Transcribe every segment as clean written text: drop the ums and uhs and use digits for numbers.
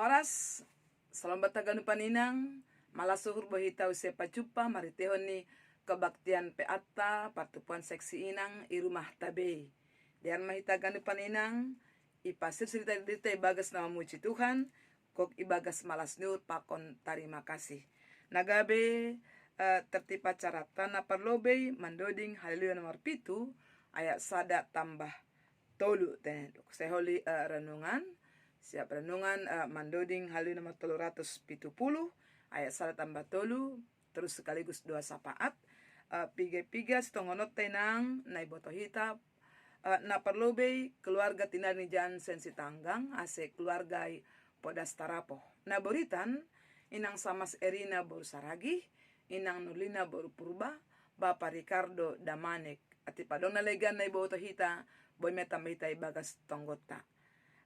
Horas, salam bataganu paninang, malasuhur bahita usia pacupa, maritehon ni kebaktian peata, partupuan seksi inang, irumah tabe. Dian mahitaganu paninang, ipasir cerita dita ibagas nama muci Tuhan, kok ibagas malas nur pakon tarima kasih. Nagabe tertipa caratan na perlobe mandoding haleluya nomor pitu, ayat sada tambah tolu ten. Seholi renungan. Siap renungan mandoding haleluya nomor 370 ayat sada tambah tolu terus sekaligus dua sapaat piga setongonot tenang naiboto hita na perlobe keluarga tinani jan sensi tanggang ase keluarga podas tarapo na boritan inang samas Erina boru saragi inang Nurlina boru purba Bapa Ricardo Damanek ati padona legan naiboto hita boy metamita ibagas tonggota.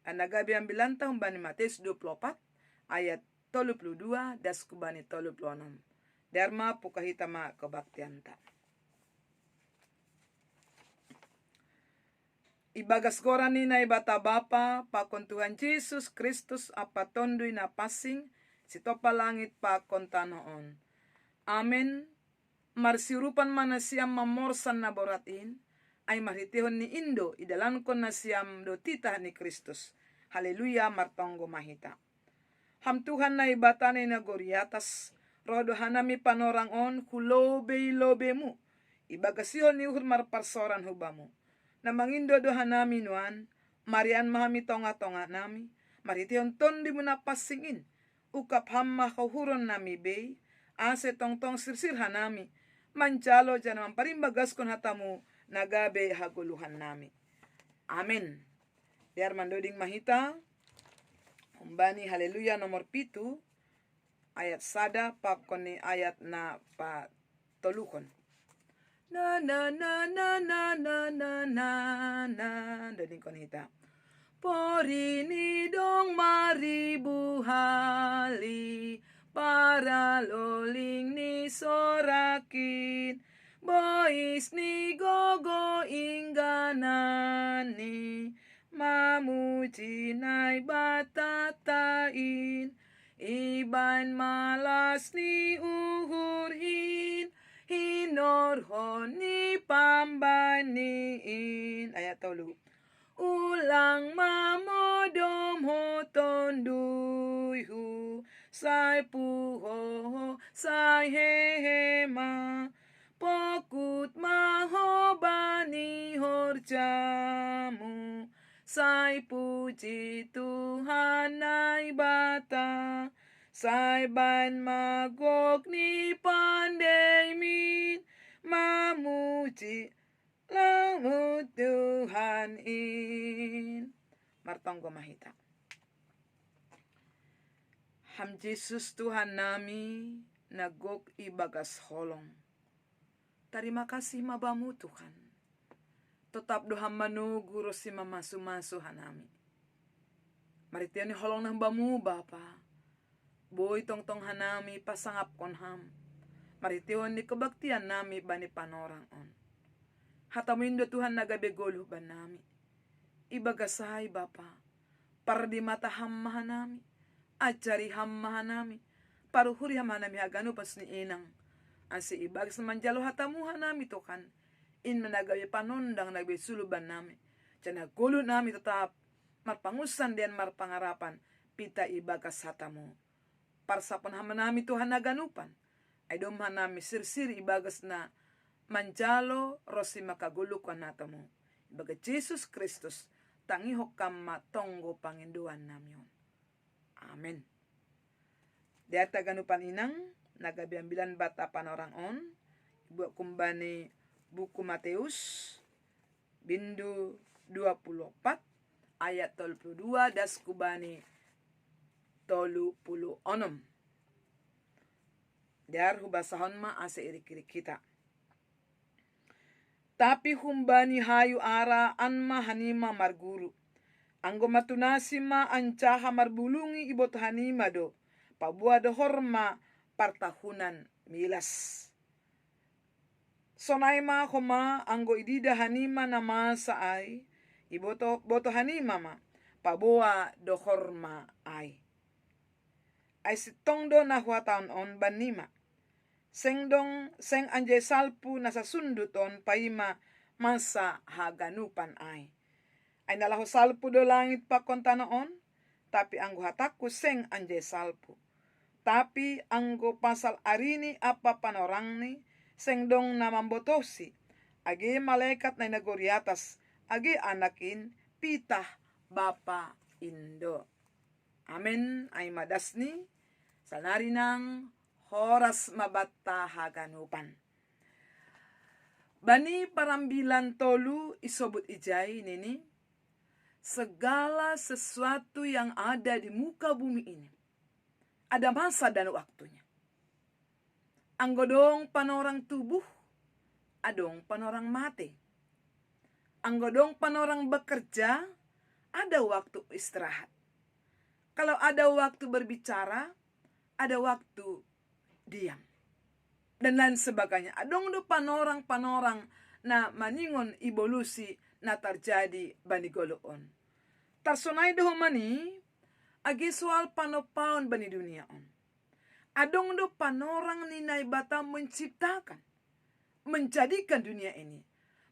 Nagabi ang bilanta humbani Matius 24 ayat 32 das kubani 36. Dharma pukahita ma kebaktianta. Ibagas korani na ibata bapa pakon Tuhan Yesus Kristus apa tondui na pasing sitopa langit pakon tanoon. Amen. Marsirupan mana siam mamorsan na boratin ay maritihon ni Indo idalan ko na siyam do tita ni Kristus. Haleluya martonggo mahita. Ham Tuhan na ibatane na goriatas rodo hanami panorang on lobe mu. Ibagasiyon ni uhur marparsoran hubamu. Na mangindo do hanami nuan marian mahami tonga nami. Maritihon tondi mo na pasingin. Ukap hamma kauhuron nami bay. Ase tongtong sirsir hanami. Mancalo dyan mamparimbagas kon hatamu. Nagabe haguluhan nami. Amen. Diar mandoding mahita. Humbani haleluya nomor pitu. Ayat sada pakoni ayat na pa tolukon. Na na na na na na na na na. Doding kon hita. Porini dong maribu hali. Para loling ni sorakin. Bois ni gogo ingganani mamuji nai batatain iban malas ni uhurhin hinorhon ni pambaniin ayat tolu ulang mamodom hoton duyhu sai puho sai hehema pokut mahobani horjamu sai puji Tuhan nai bata sai ban magok ni pandai min mamuji lamu Tuhan in martonggo mahita. Ham Jesus Tuhan nami nagok ibagas holong. Terima kasih mabamu Tuhan. Tetap doha manu guru si mamasu-masu hanami. Maritian ni holong nang bamu Bapa. Boy tong-tong hanami pasangap kon ham. Maritian ni kebaktian nami bani panorang on. Hatamuindo Tuhan nagabegolo ban nami. Ibagasay Bapa. Pardi mata ham mahanami. Ajari ham mahanami. Paruhuri ham hanami hagano pas ni inang. Asi ibagas manjalo hatamuhan nami Tuhan. In managawi panundang nagbe suluban nami. Tiyan gulo nami tetap marpangusan dan marpangarapan. Pita ibagas hatamu. Parsapon haman nami Tuhan naganupan. Ay domhan nami sirsir ibagas na manjalo rosi makagulukan hatamu. Ibaga Jesus Kristus. Tangihok kam matonggo panginduan nami. Amen. Diata ganupan inang. Nagabiambilan bata panorang on buat kumbani buku Matius bindu 24 ayat 32 das kubani 36 dar hubasahon ma ase irik-irik kita tapi humbani hayu ara anma hanima marguru anggo matunasi ma ancaha marbulungi ibot hanima do pabua do horma partahunan milas. Sonai ma koma anggo idida hanima nama saai iboto hanima ma paboa dohorma ai. ay sitongdo na huataon on banima. Seng anje salpu na sa sunduton paima masa haganupan ay. Ay nalaho salpu do langit pa konta noon, tapi anggo hatakku seng anje salpu. Tapi anggo pasal arini apa panorang ni, seng dong na mambotosi. Agi malaikat na nagori atas, agi anakin pitah bapa indo. Amen ay madasni, sanari nang horas mabatta haganupan. Bani parambilan tolu isobut ijai nini, segala sesuatu yang ada di muka bumi ini, ada masa dan waktunya. Anggodong panorang tubuh, adong panorang mati. Anggodong panorang bekerja, ada waktu istirahat. Kalau ada waktu berbicara, ada waktu diam. Dan lain sebagainya. Adong do panorang-panorang na maningon evolusi na terjadi bani goloon. Tarsonay do mani, agi soal panopaon bani dunia on. Adong do panorang ninay bata menciptakan, menjadikan dunia ini.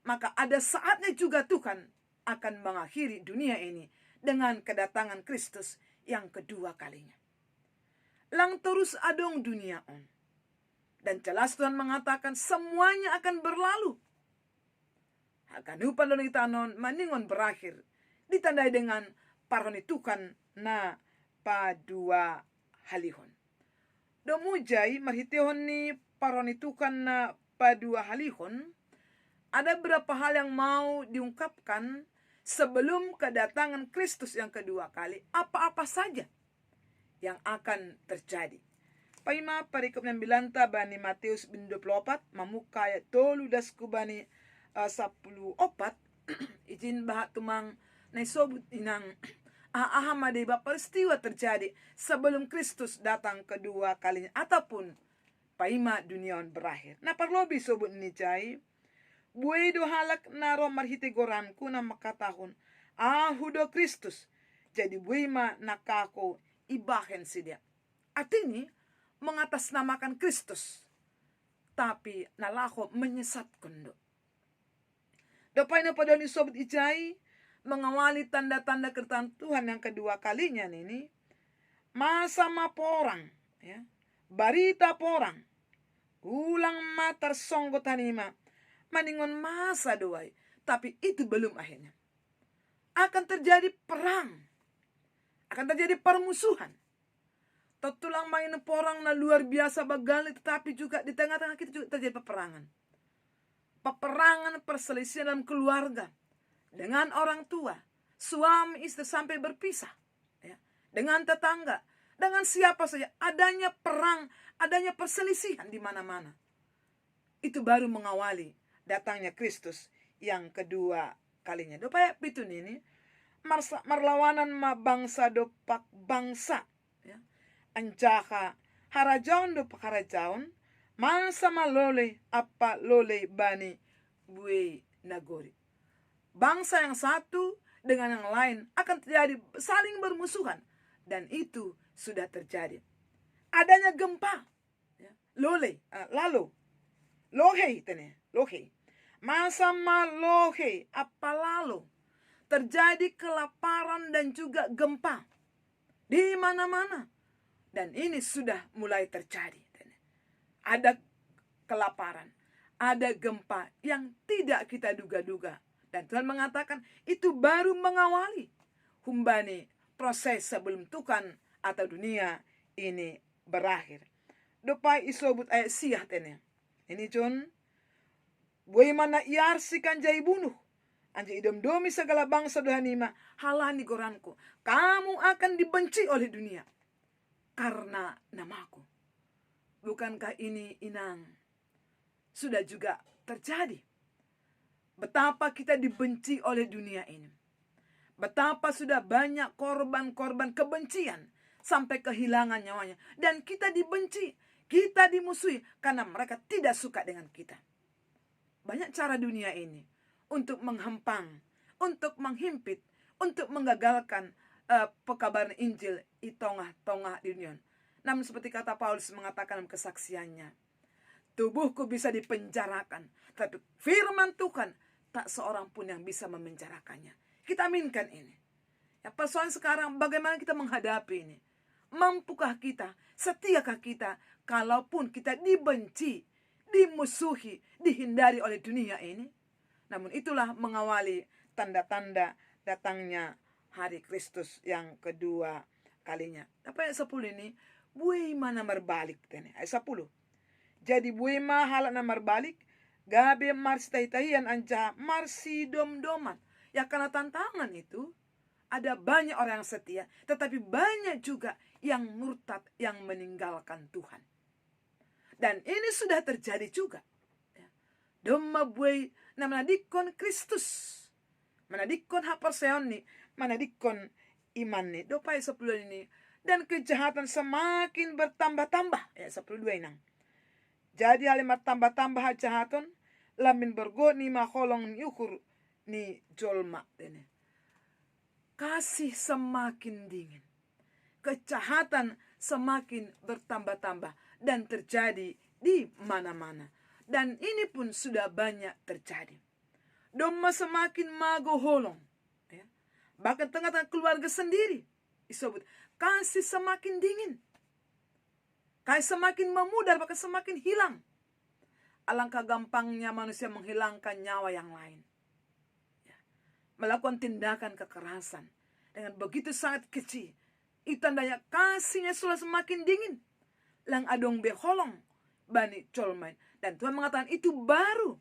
Maka ada saatnya juga Tuhan akan mengakhiri dunia ini dengan kedatangan Kristus yang kedua kalinya. Lang terus adong dunia on. Dan jelas Tuhan mengatakan semuanya akan berlalu. Haganupan don itanon maningon berakhir. Ditandai dengan paronitukan na padua halihon. Domujay marhitihon ni paronitukan na padua halihon. Ada beberapa hal yang mau diungkapkan sebelum kedatangan Kristus yang kedua kali. Apa-apa saja yang akan terjadi. Paima parikop ng bilanta bani Mateus 24 mamukaya tolu dasku bani 14 izin bahat tumang naisobut inang ahamade peristiwa terjadi sebelum Kristus datang kedua kalinya ataupun paima duniaon berakhir. Na parlobi sobut ni jai buay do halak naro marhitigoranku na makatahon hudo Kristus jadi buay ma nakako ibahen sidia. Artinya mengatasnamakan Kristus, tapi nalaho menyesat kondo. Dapay na padali sobat ijai mengawali tanda-tanda kedatangan Tuhan yang kedua kalinya nini, masa maporang, ya, barita porang, ulang matar songgot hanima, maningon masa doai, tapi itu belum akhirnya. Akan terjadi perang, akan terjadi permusuhan. Tulang main porang na luar biasa bagali, tetapi juga di tengah-tengah kita juga terjadi peperangan. Peperangan perselisihan dalam keluarga. Dengan orang tua, suami istri sampai berpisah. Ya. Dengan tetangga, dengan siapa saja. Adanya perang, adanya perselisihan di mana-mana. Itu baru mengawali datangnya Kristus yang kedua kalinya. Dopaya pitun ini, marlawanan ma bangsa dopak bangsa. Anjaka harajaon do pakarajaon mansa malole apa lole bani buwe nagori. Bangsa yang satu dengan yang lain akan terjadi saling bermusuhan dan itu sudah terjadi. Adanya gempa, lole, lalu, lohe tene, lohe. Masa malohe apa lalu terjadi kelaparan dan juga gempa di mana-mana. Dan ini sudah mulai terjadi. Ada kelaparan, ada gempa yang tidak kita duga-duga. Dan Tuhan mengatakan itu baru mengawali humbani proses sebelum Tuhan atau dunia ini berakhir. Dopai isobut ayat siyah tene. Ini John, buay mana iarsikan jay bunuh. Anjay idom domi segala bangsa dohanima, halani goranku. Kamu akan dibenci oleh dunia karena namaku. Bukankah ini inang sudah juga terjadi? Betapa kita dibenci oleh dunia ini. Betapa sudah banyak korban-korban kebencian sampai kehilangan nyawanya. Dan kita dibenci, kita dimusuhi karena mereka tidak suka dengan kita. Banyak cara dunia ini untuk menghempang, untuk menghimpit, untuk menggagalkan pekabaran Injil di tengah-tengah dunia. Namun seperti kata Paulus mengatakan dalam kesaksiannya, tubuhku bisa dipenjarakan, tapi firman Tuhan tak seorang pun yang bisa memenjarakannya. Kita aminkan ini. Ya, persoalan sekarang bagaimana kita menghadapi ini? Mampukah kita? Setiakah kita? Kalaupun kita dibenci, dimusuhi, dihindari oleh dunia ini. Namun itulah mengawali tanda-tanda datangnya hari Kristus yang kedua kalinya. Apa ayat 10 ini? Buema namar balik. Ayat 10. Jadi buema halak namar balik. Gabe marsi tahi-tahian anja marsi dom-doman. Ya karena tantangan itu, ada banyak orang yang setia, tetapi banyak juga yang murtad, yang meninggalkan Tuhan. Dan ini sudah terjadi juga. Doma buai na manadikon Kristus. Manadikon haperseon ni, manadikon iman ni. Dopai 10 ini. Dan kejahatan semakin bertambah-tambah. Ya 10:2 inang. Jadi halimat tambah-tambah kejahatan, lamin bergo ni maholong ni ukur ni jolma. Kasih semakin dingin. Kejahatan semakin bertambah-tambah dan terjadi di mana-mana. Dan ini pun sudah banyak terjadi. Doma semakin magoholong. Ya. Bahkan tengah-tengah keluarga sendiri. Disebut kasih semakin dingin. Kasih semakin memudar, bahkan semakin hilang. Alangkah gampangnya manusia menghilangkan nyawa yang lain. Ya. Melakukan tindakan kekerasan. Dengan begitu sangat kecil. Itu tandanya kasihnya sudah semakin dingin. Lang adong beholong bani colmain. Dan Tuhan mengatakan itu baru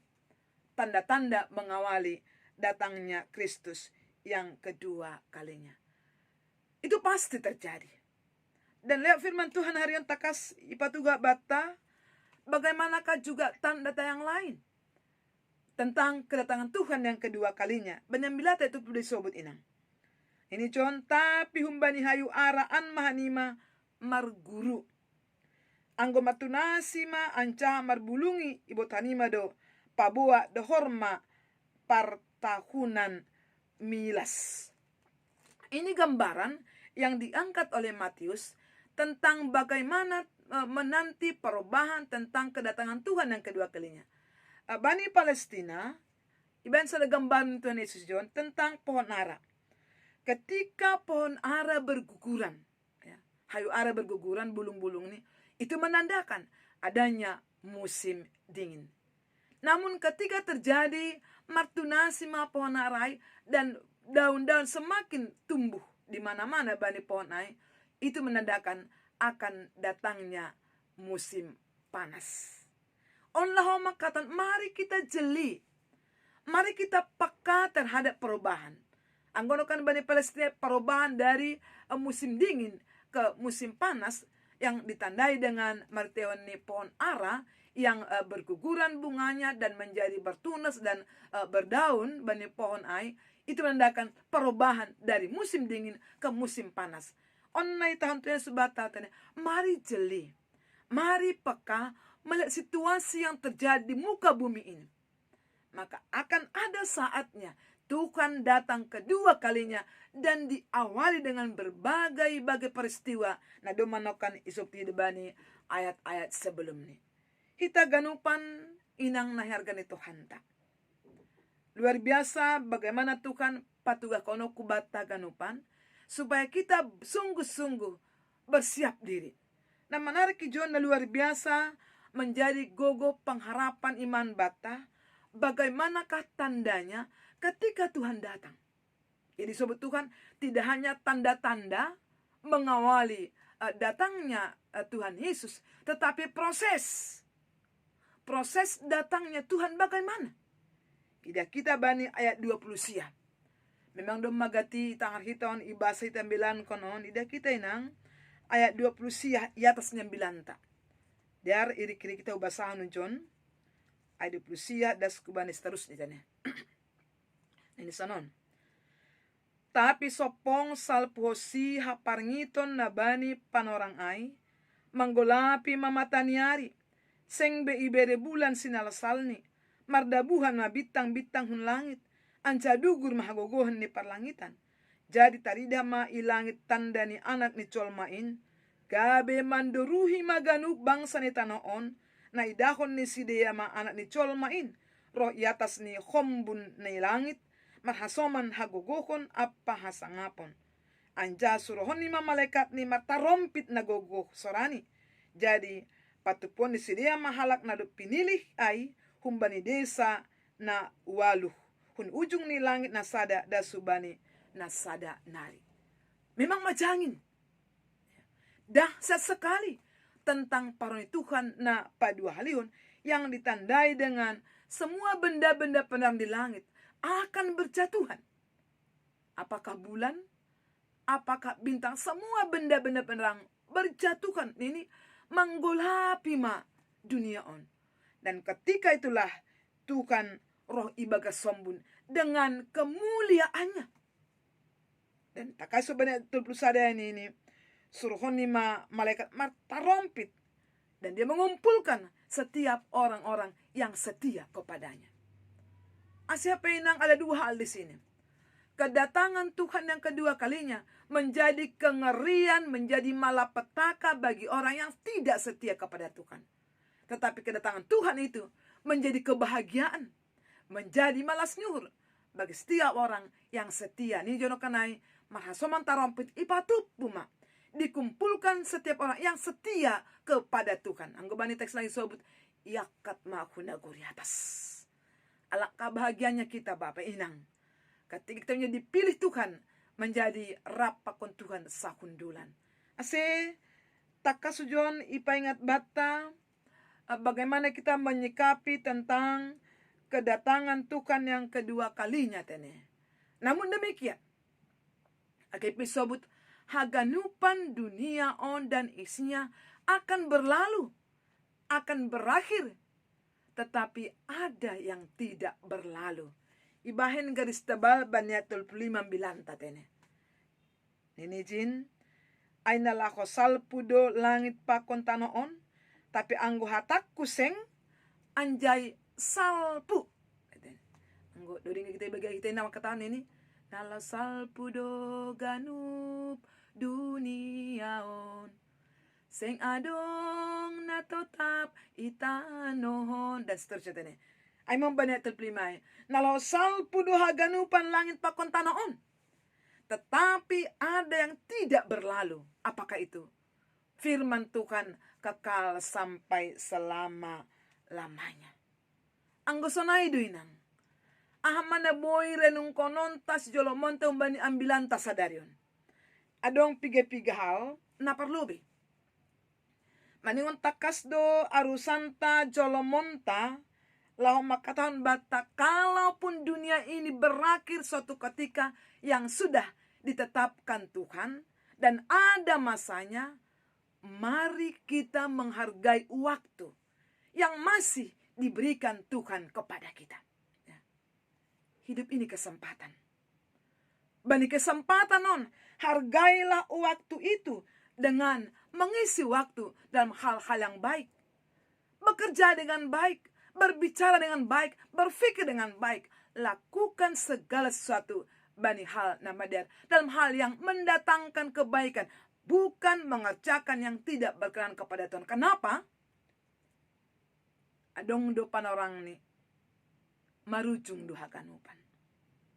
tanda-tanda mengawali datangnya Kristus yang kedua kalinya. Itu pasti terjadi. Dan lewat firman Tuhan harian takas ipatuga bata, bagaimanakah juga tanda-tanda yang lain tentang kedatangan Tuhan yang kedua kalinya. Benyambilata itu boleh sobut inang. Ini John, tapi humbani hayu araan mahanima marguru. Anggo matunasi ma anca marbulungi ibu tanima do pabua do horma partahunan milas. Ini gambaran yang diangkat oleh Matius tentang bagaimana menanti perubahan tentang kedatangan Tuhan yang kedua kalinya. Bani Palestina, iban sa gambaran Tuhan Yesus John tentang pohon ara. Ketika pohon ara berguguran, ya, hayu ara berguguran, bulung-bulung ini, itu menandakan adanya musim dingin. Namun ketika terjadi martunasi ma pohon arai dan daun-daun semakin tumbuh di mana-mana bani pohon arai, itu menandakan akan datangnya musim panas. Allah makatan, mari kita jeli, mari kita peka terhadap perubahan. Anggonokan bani Palestina perubahan dari musim dingin ke musim panas yang ditandai dengan marteoni pohon ara yang berguguran bunganya dan menjadi bertunas dan berdaun bani pohon ai, itu menandakan perubahan dari musim dingin ke musim panas. Onnai tahun tuan subata, mari jeli, mari peka melihat situasi yang terjadi di muka bumi ini. Maka akan ada saatnya Tuhan datang kedua kalinya dan diawali dengan berbagai-bagai peristiwa. Nah, domanokan isop bani ayat-ayat sebelum ini. Kita ganupan inang nahargan itu hanta. Luar biasa bagaimana Tuhan patuga kono kubata ganupan supaya kita sungguh-sungguh bersiap diri. Nah, menarik John luar biasa menjadi gogo pengharapan iman bata. Bagaimanakah tandanya ketika Tuhan datang? Jadi sobat Tuhan, tidak hanya tanda-tanda mengawali datangnya Tuhan Yesus, tetapi proses datangnya Tuhan bagaimana? Tidak kita bani ayat 20 siap. Memang dong magati tangar hiton ibasa itambilan konon, tidak kita inang ayat 20 siap i atas 9 tak. Dar iri-kiri kita ubasahan John ayat 20 siap das kubanis terus nih tanya. Ini sanon. Tapi sopong salposi haparngiton na bani panorang ay, manggolapi mamataniari, seng be ibere bulan sinalasalni, mardabuhan na bitang-bitang hun langit, anca dugur mahagogohan ni parlangitan. Jadi tarida ma ilangit tanda ni anak ni colmain, gabe manduruhi maganu bangsa ni tanoon, na idahon ni Sidea ma anak ni Cholmain, roh iatas ni hombun ni langit, marhasoman hagugukon apa hasangapon. Anja suruhon ni malaikat ni matarompit na gogo sorani. Jadi patupon ni Sidea mahalak na pinilih ay humbani desa na waluh. Hun ujung ni langit na sada da subani na sada nari. Memang majangin. Dah sesekali tentang paroni Tuhan na padua halihun yang ditandai dengan semua benda-benda penerang di langit akan berjatuhan. Apakah bulan? Apakah bintang? Semua benda-benda penerang berjatuhan. Ini menggolapi ma dunia on. Dan ketika itulah Tuhan roh ibaga sombun dengan kemuliaannya. Dan takai sebenarnya tulpul sada ini suruhon ni malaikat matarompit. Dan dia mengumpulkan setiap orang-orang yang setia kepadanya. Siapa yang ada dua hal di sini. Kedatangan Tuhan yang kedua kalinya menjadi kengerian, menjadi malapetaka bagi orang yang tidak setia kepada Tuhan. Tetapi kedatangan Tuhan itu menjadi kebahagiaan, menjadi malas nyuhur bagi setiap orang yang setia. Ini jono kanai marhasoman tarompit ipatup buma. Dikumpulkan setiap orang yang setia kepada Tuhan. Anggobani teks lagi sebut yakat makuna guri atas. Alangkah bahagianya kita Bapak Inang. Ketika kita menjadi dipilih Tuhan menjadi rapakon Tuhan sahundulan. Ase takasujon ipaingat bata bagaimana kita menyikapi tentang kedatangan Tuhan yang kedua kalinya tene. Namun demikian, akibat sebut haganupan dunia on dan isinya akan berlalu, akan berakhir, tetapi ada yang tidak berlalu. Ibahin garis tebal banyatul 5 tatene. Nini jin, ay nalako salpudo langit pakon tanoon, tapi anggo hatak kuseng anjay salpu. Anggo doring kita bagi kita nama kataan ini. Nala salpudo ganup duniaon. Seng adong natotap itanohon. Dan seterusnya tene. Ay mambanyatul 5. Nalo salpudo haganupan langit pakon tanoon. Tetapi ada yang tidak berlalu. Apakah itu? Firman Tuhan kekal sampai selama-lamanya. Anggosonay duinang. Ahamana boy renung konontas jolomonte umbani ambilanta sadarion. Adong piga-piga hal na perlubi. Maningon takas do arusanta jolomonta lau makataon bata kalaupun dunia ini berakhir suatu ketika yang sudah ditetapkan Tuhan dan ada masanya, mari kita menghargai waktu yang masih diberikan Tuhan kepada kita. Hidup ini kesempatan. Bani kesempatan non, hargailah waktu itu dengan mengisi waktu dalam hal-hal yang baik. Bekerja dengan baik, berbicara dengan baik, berpikir dengan baik. Lakukan segala sesuatu bani hal namadar dalam hal yang mendatangkan kebaikan, bukan mengerjakan yang tidak berkenan kepada Tuhan. Kenapa? Adong dopan orang ni marujung duha kanupan.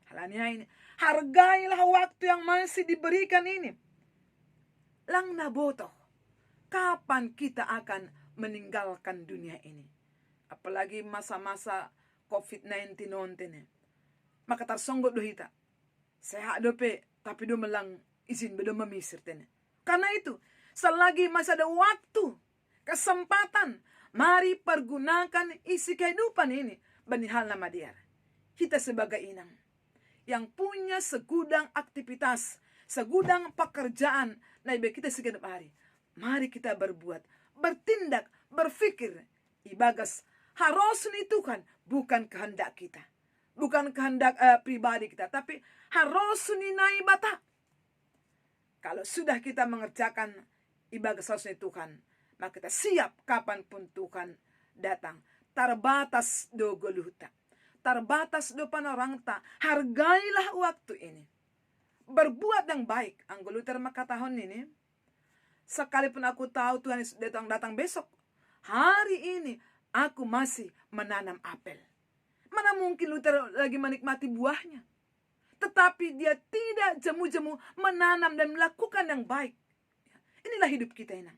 Halanya ini, hargailah waktu yang masih diberikan ini. Lang naboto, kapan kita akan meninggalkan dunia ini? Apalagi masa-masa COVID-19 nonton. Maka tarsonggot dohita. Sehat dope, tapi do melang izin bedo memisir tene. Karena itu, selagi masih ada waktu, kesempatan, mari pergunakan isi kehidupan ini. Bani hal nama dia. Kita sebagai inang yang punya segudang aktivitas, segudang pekerjaan, nah kita segenap hari. Mari kita berbuat, bertindak, berfikir. Ibagas harus ni Tuhan, bukan kehendak kita. Bukan kehendak pribadi kita, tapi harus ni naibata. Kalau sudah kita mengerjakan ibagas harus ni Tuhan, maka kita siap kapanpun Tuhan datang. Terbatas do goluta. Terbatas do panorang ta. Hargailah waktu ini. Berbuat yang baik. Ang goluter makatahon ini. Sekalipun aku tahu Tuhan Yesus datang besok, hari ini aku masih menanam apel. Mana mungkin Luther lagi menikmati buahnya. Tetapi dia tidak jemu-jemu menanam dan melakukan yang baik. Inilah hidup kita ini.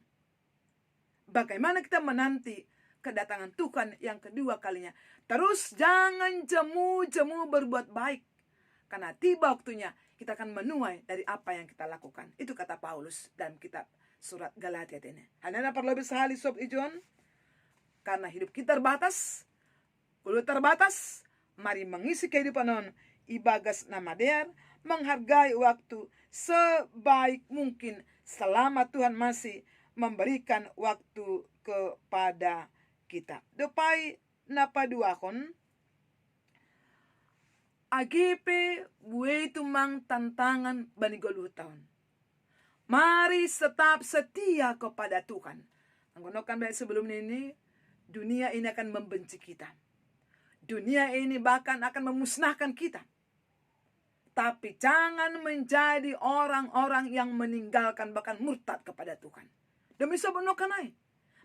Bagaimana kita menanti kedatangan Tuhan yang kedua kalinya. Terus jangan jemu-jemu berbuat baik. Karena tiba waktunya kita akan menuai dari apa yang kita lakukan. Itu kata Paulus dalam kitab surat Galatia ini. Hanya perlu bisa sob ijon. Karena hidup kita terbatas. Kalau terbatas, mari mengisi kehidupan non ibagas nama der, menghargai waktu sebaik mungkin selama Tuhan masih memberikan waktu kepada kita. Depai napa duakon agepe buai tumang tantangan bani 20 tahun. Mari tetap setia kepada Tuhan. Menggunakan baik sebelum ini, dunia ini akan membenci kita. Dunia ini bahkan akan memusnahkan kita. Tapi jangan menjadi orang-orang yang meninggalkan bahkan murtad kepada Tuhan. Demi sebenukanai.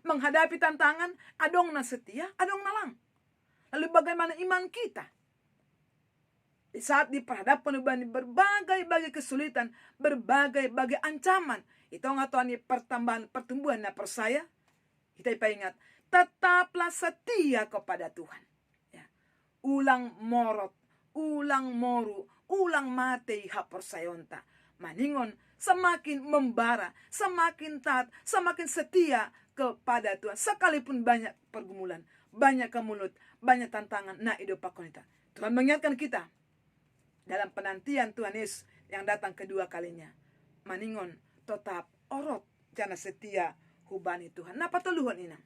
Menghadapi tantangan, adong na setia, adong na lang. Lalu bagaimana iman kita? Di saat diperhadapkan dengan berbagai kesulitan, berbagai ancaman. Itu ngatuan pertumbuhan na persaya. Kita ingat, tetaplah setia kepada Tuhan. Ya. Ulang morot, ulang moru, ulang mate hapersayonta. Maningon semakin membara, semakin taat, semakin setia kepada Tuhan. Sekalipun banyak pergumulan, banyak kemulut, banyak tantangan. Nah, hidup pakonita. Tuhan mengingatkan kita dalam penantian Tuhan Yesus yang datang kedua kalinya. Maningon tetap orot jana setia hubani Tuhan. Napa teluhon ini?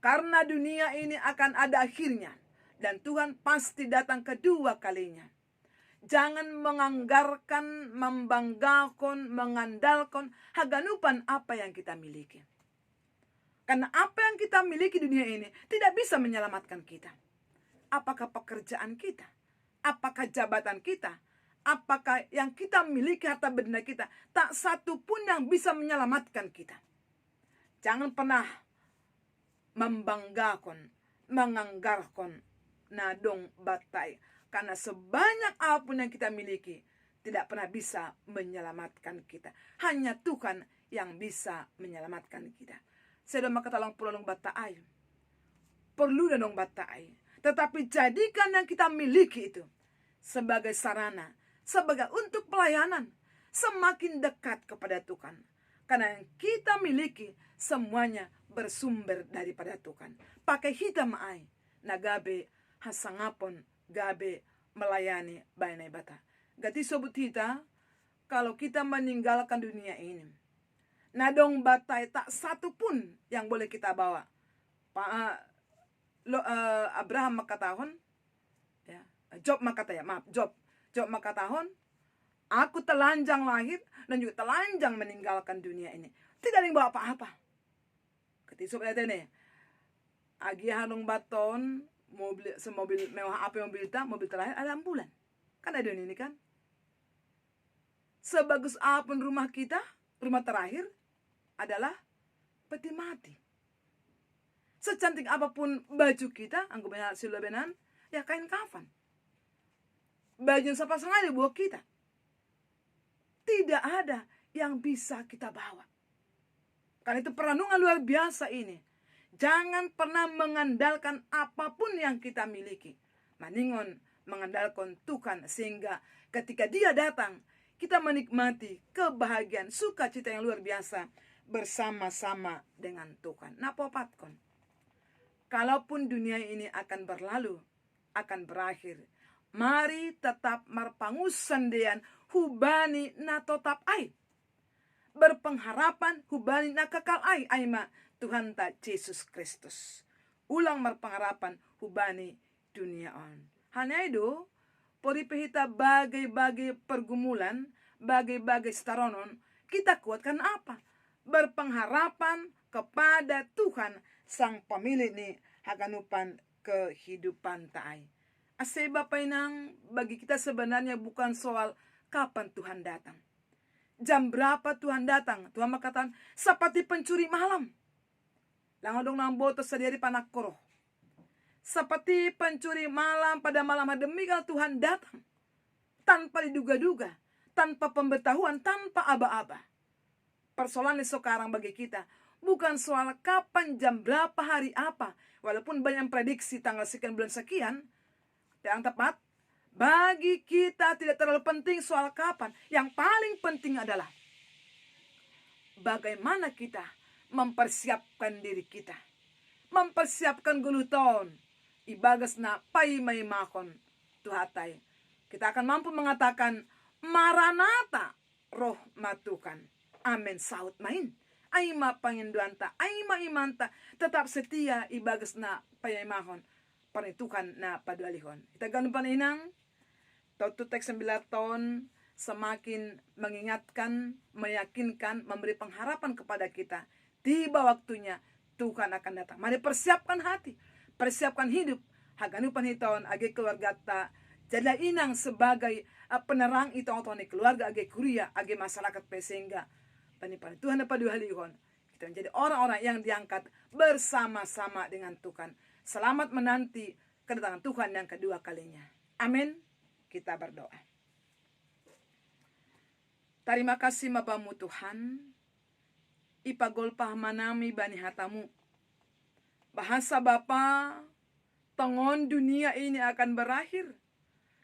Karena dunia ini akan ada akhirnya. Dan Tuhan pasti datang kedua kalinya. Jangan menganggarkan, membanggakan, mengandalkan haganupan apa yang kita miliki. Karena apa yang kita miliki dunia ini tidak bisa menyelamatkan kita. Apakah pekerjaan kita? Apakah jabatan kita? Apakah yang kita miliki harta benda kita? Tak satu pun yang bisa menyelamatkan kita. Jangan pernah membanggakan, menganggarkan nadong batai. Karena sebanyak apapun yang kita miliki tidak pernah bisa menyelamatkan kita. Hanya Tuhan yang bisa menyelamatkan kita. Saya doa katalang perlu batai. Perlu dan batai. Tetapi jadikan yang kita miliki itu sebagai sarana, sebagai untuk pelayanan, semakin dekat kepada Tuhan. Karena yang kita miliki semuanya bersumber daripada Tuhan. Pakai hitam ai, nagabe hasangapon gabe melayani bainai bata. Gati sobut kita, kalau kita meninggalkan dunia ini, nadong batai tak satu pun yang boleh kita bawa. Abraham makatahon, ya, Job makatahon, aku telanjang lahir dan juga telanjang meninggalkan dunia ini. Tidak ada yang bawa apa-apa. Ketika sobat ini, agi hanung baton, mobil mewah apa yang mobil terakhir ada ambulan. Kan ada ini kan. Sebagus apapun rumah kita, rumah terakhir adalah peti mati. Secantik apapun baju kita, anggapnya silobenan, ya kain kafan. Baju siapa sengaja buat kita. Tidak ada yang bisa kita bawa. Karena itu perenungan luar biasa ini. Jangan pernah mengandalkan apapun yang kita miliki. Maningon mengandalkan Tuhan sehingga ketika Dia datang, kita menikmati kebahagiaan, sukacita yang luar biasa bersama-sama dengan Tuhan. Napopatkon. Kalaupun dunia ini akan berlalu, akan berakhir, mari tetap marpangusandean hubani na tetap ai. Berpengharapan hubani na kekal ai aima Tuhan ta Yesus Kristus. Ulang marpengharapan hubani dunia on. Hanya itu, poripehita bagai-bagai pergumulan, bagai-bagai staronon, kita kuatkan apa? Berpengharapan kepada Tuhan sang pemilik ni haganupan kehidupan taai. Aseba painang bagi kita sebenarnya bukan soal kapan Tuhan datang. jam berapa Tuhan datang. Tuhan berkata, seperti pencuri malam. Langodong nang boto sendiri panak koro. Seperti pencuri malam pada malam hari, demikian Tuhan datang. Tanpa diduga-duga, tanpa pemberitahuan, tanpa aba-aba. Persoalannya sekarang bagi kita, bukan soal kapan, jam berapa, hari apa. Walaupun banyak prediksi tanggal sekian, bulan sekian, yang tepat, bagi kita tidak terlalu penting soal kapan. Yang paling penting adalah bagaimana kita mempersiapkan diri kita. Mempersiapkan guluton. Ibagas na pay may makon tuhatay. Kita akan mampu mengatakan, Maranatha, roh matukan. Amen, saut main. Ay mapanginduanta, ay maimanta. Tetap setia ibagas na pay makon. Panitukan na padalihon. Kita ganun paninang. Tutek 9 tahun semakin mengingatkan, meyakinkan, memberi pengharapan kepada kita. Tiba waktunya Tuhan akan datang. Mari persiapkan hati, persiapkan hidup. Haganupan hiton agi keluarga ta. Jadilah inang sebagai penerang itu otone keluarga agi kuria agi masyarakat pesengga. Pani Tuhan apa dua halihon. Kita menjadi orang-orang yang diangkat bersama-sama dengan Tuhan. Selamat menanti kedatangan Tuhan yang kedua kalinya. Amin. Kita berdoa. Terima kasih Bapamu Tuhan. Ipagol pahamanami bani hatamu. Bahasa Bapa, tengon dunia ini akan berakhir.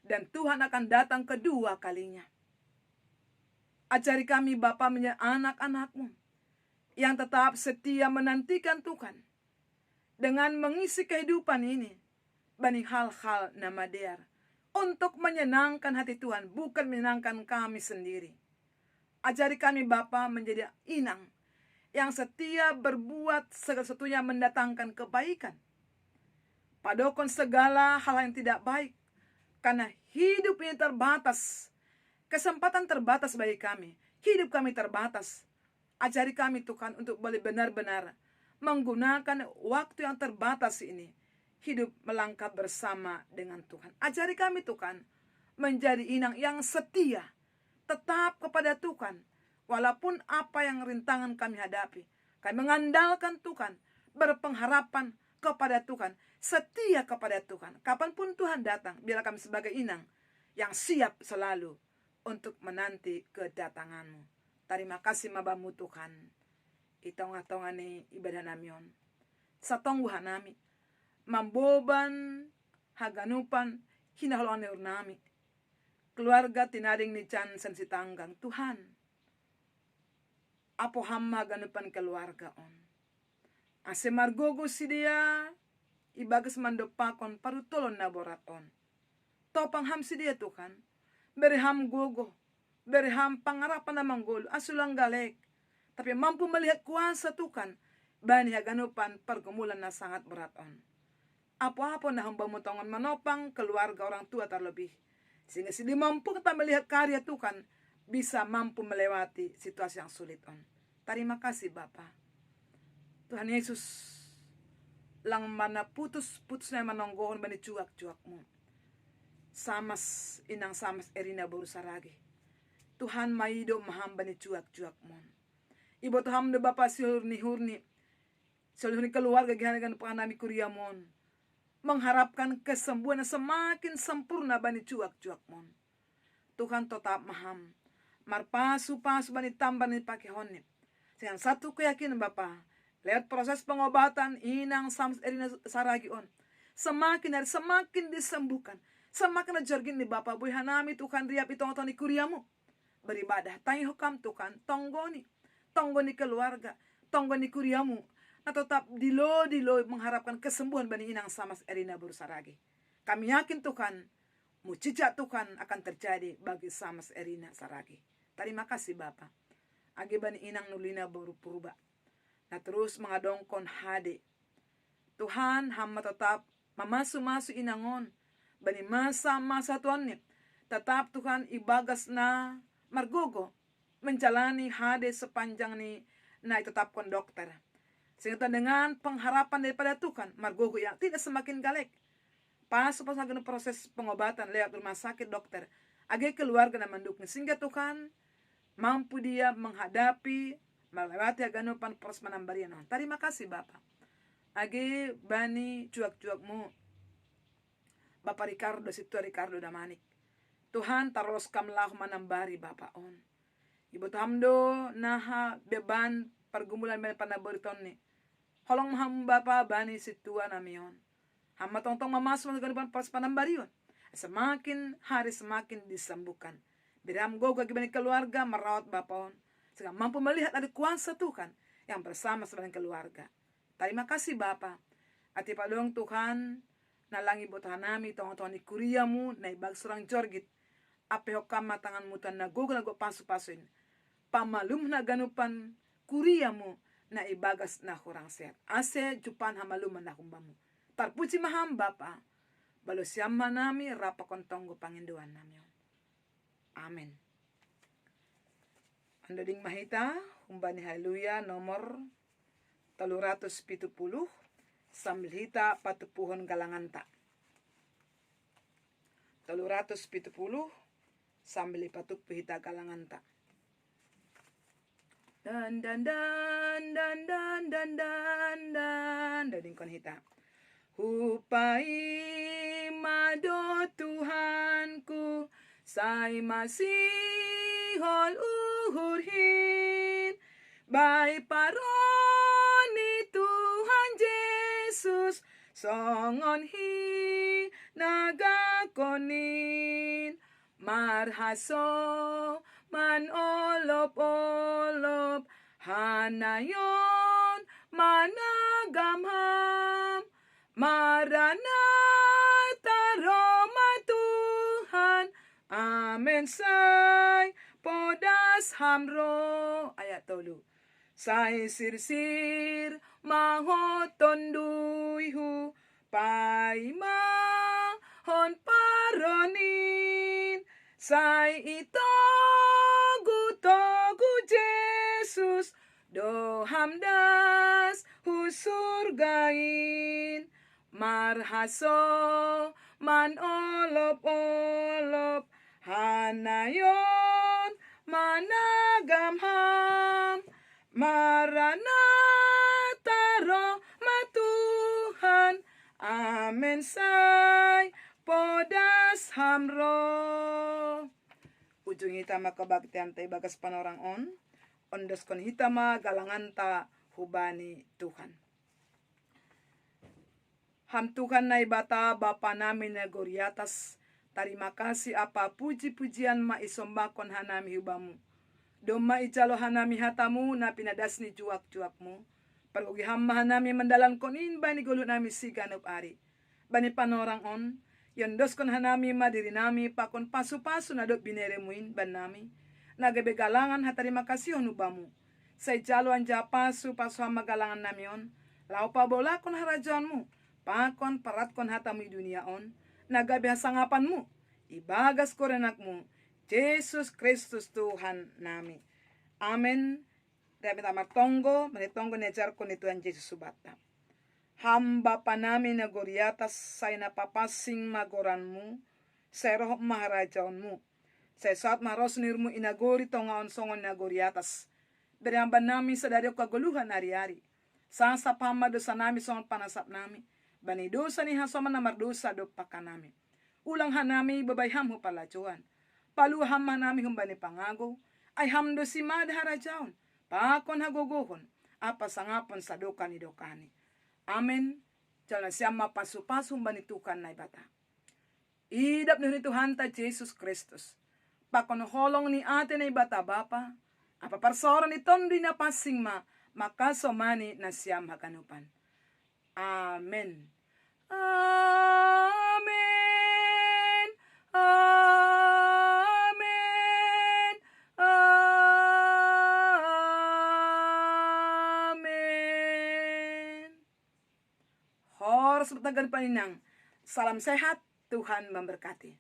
Dan Tuhan akan datang kedua kalinya. Ajari kami Bapa menjadi anak-anak-Mu. Yang tetap setia menantikan Tuhan. Dengan mengisi kehidupan ini. Bani hal-hal nama dia. Untuk menyenangkan hati Tuhan. Bukan menyenangkan kami sendiri. Ajari kami Bapa menjadi inang. Yang setia berbuat segala sesuatunya mendatangkan kebaikan. Padokon segala hal yang tidak baik. Karena hidup ini terbatas. Kesempatan terbatas bagi kami. Hidup kami terbatas. Ajari kami Tuhan untuk boleh benar-benar menggunakan waktu yang terbatas ini. Hidup melangkah bersama dengan Tuhan. Ajari kami Tuhan menjadi inang yang setia. Tetap kepada Tuhan. Walaupun apa yang rintangan kami hadapi. Kami mengandalkan Tuhan. Berpengharapan kepada Tuhan. Setia kepada Tuhan. Kapanpun Tuhan datang, biarlah kami sebagai inang yang siap selalu untuk menanti kedatangan-Mu. Terima kasih Bapamu Tuhan. Itong-atongani ibadah namion. Satongguhan nami. Mamboban, haganupan, hinahuluan nami. Keluarga tinaring ni Chan sensitanggang. Tuhan, apo hamma ganupan keluarga on. Ase margogo si dia, ibagas mandopakon parutolon na boraton. Topang ham si dia Tuhan, berham gogo, berham pangarapan na manggolo, asulang galek. Tapi mampu melihat kuasa Tuhan, bani haganupan pergumulan na sangat berat on. Apa-apa na hamba mutongon manopang keluarga orang tua terlebih. Sehingga sidi mampu kita melihat karya Tuhan, bisa mampu melewati situasi yang sulit on. Terima kasih Bapa. Tuhan Yesus, lang mana putus-putus na manonggohon bani cuak-cuakmu. Samas, inang samas erina borusaragi. Tuhan maido maham bani cuak-cuakmu. Ibu Tuhan de Bapa silurni-hurni. Silurni keluarga gihanagan panami kuriamon. Mengharapkan kesembuhan semakin sempurna bani cuak-cuakmu. Tuhan tetap maham. Marpasu-pasu bani tambah ni pakai honip. Dengan satu keyakinan Bapa. Lewat proses pengobatan inang sams erina saragi on. Semakin hari semakin disembuhkan. Semakin ajargin ni Bapa buih hanami Tuhan riap itong-itong kuriamu. Beribadah tayo hukam Tuhan. Tonggoni keluarga. Tonggoni kuriamu. Na tetap dilo mengharapkan kesembuhan bani inang samas erina bersaragi. Kami yakin Tuhan. Mujizat Tuhan akan terjadi bagi samas erina saragi. Terima kasih Bapa. Agi bani inang nulina baru purba. Nah terus mengadongkon hade. Tuhan hamba tetap mamasu-masu inangon. Bani masa-masa Tuhan ni. Tetap Tuhan ibagas na margogo. Menjalani hade sepanjang ni na itetapkan dokter. Sehingga dengan pengharapan daripada Tuhan. Margogo yang tidak semakin galek. Pas proses pengobatan lewat rumah sakit dokter. Agi keluarga na mendukung. Sehingga Tuhan mampu dia menghadapi, melewati aganupan pros manambarian. Terima kasih Bapa. Age bani cuak-cuakmu, Bapak Ricardo, situ Ricardo Damanik. Tuhan taros kamlah manambari Bapa on. Ibu hamdo naha beban pergumulan ben panaboriton ni. Holong maham Bapa bani situa namion. Hama tong-tong mamasuk ke depan pros panambarion. Semakin hari semakin disembuhkan. Biram goga gimana keluarga merawat Bapa on. Sehingga mampu melihat ada kuasa Tuhan yang bersama sebagai keluarga. Terima kasih Bapa. Ati padong Tuhan nalangi botanami tong-tong ni kuriamu na ibag surang jorgit. Ape hokam matangan mutan na gogo pasu-pasuin. Pamalum na ganupan kuriamu na ibagas na kurang sehat. Ase jupan hamaluman na kumbamu. Tarpuji maham Bapa. Balo siyam manami rapa kontonggo panginduan namin. Amen. Ando ding mahita, humbani haleluya nomor 370 sambil hita patupuhon galanganta. 370 sambil patupuh hita galanganta. Dan dan dan dan dan dan dan dan dan kon hita. Hupai mado Tuhanku, say masihol uhurhin, bay paroni Tuhan Yesus, songon hi nagakonin, marhaso man olop-olop, hanayon managamham, Maranatha Roma Tuhan, amen say podas hamro. Ayat 3. Say sirsir mahoton duyhu, paima hon paronin, say itogu Jesus, dohamdas husurgain, marhaso man olop-olop, hanayon managamham, Maranatha Roma Tuhan, amen say podas hamro. Ujung hitama kabaktian tay bagas panorang on, ondos kon hitama galanganta hubani Tuhan. Ham Tuhan na ibata Bapa namin na goriatas, terima kasih apa puji-pujian maisombakon hanami hubamu. Doma ijalo hanami hatamu na pinadasni juak-juakmu. Parugi hamma hanami mendalan konin bani gulut nami siganup ari. Bani panorang on, yondos kon hanami madiri nami pakon pasu-pasu na dot bineremuin ban nami. Nagabe galangan hatarima kasih hubamu. Say jalo anja pasu hama galangan nami on. Lau pa bola kon harajonmu. Pakon parat kon hatamu dunia on, nagabi hasangapanmu, ibagas ko renakmu, Jesus Kristus Tuhan nami. Amen. Dapat amat tonggo, menitonggo nejar ko ni Tuhan Yesus subata. Hamba panami na goriatas, say napapasing magoranmu, say roh maharajaonmu, say saat maros nirmu inagori tongaon songon na goriatas. Beriamban nami sa dari kaguluhan hari-hari. Sasa pama dosa nami songon panasap nami. Bani dosa ni hasoman na mardosa do pakanami. Ulang hanami babayham hu palacuan. Palu ham hanami humbani pangago. Ay hamdo si madharajaon. Pakon hagogohon. Apa sangapon sa dokani dokani. Amen. Jalan siyama pasu-pasu humbani tukan na ibata. Idap ni Tuhan ta Jesus Kristus. Pakon holong ni ate na ibata Bapa. Apa parsoran ni tondi na pasing makasomani na siyam hakanupan. Amen. Amen. Amen. Amen. Horas bertagan paninang. Salam sehat, Tuhan memberkati.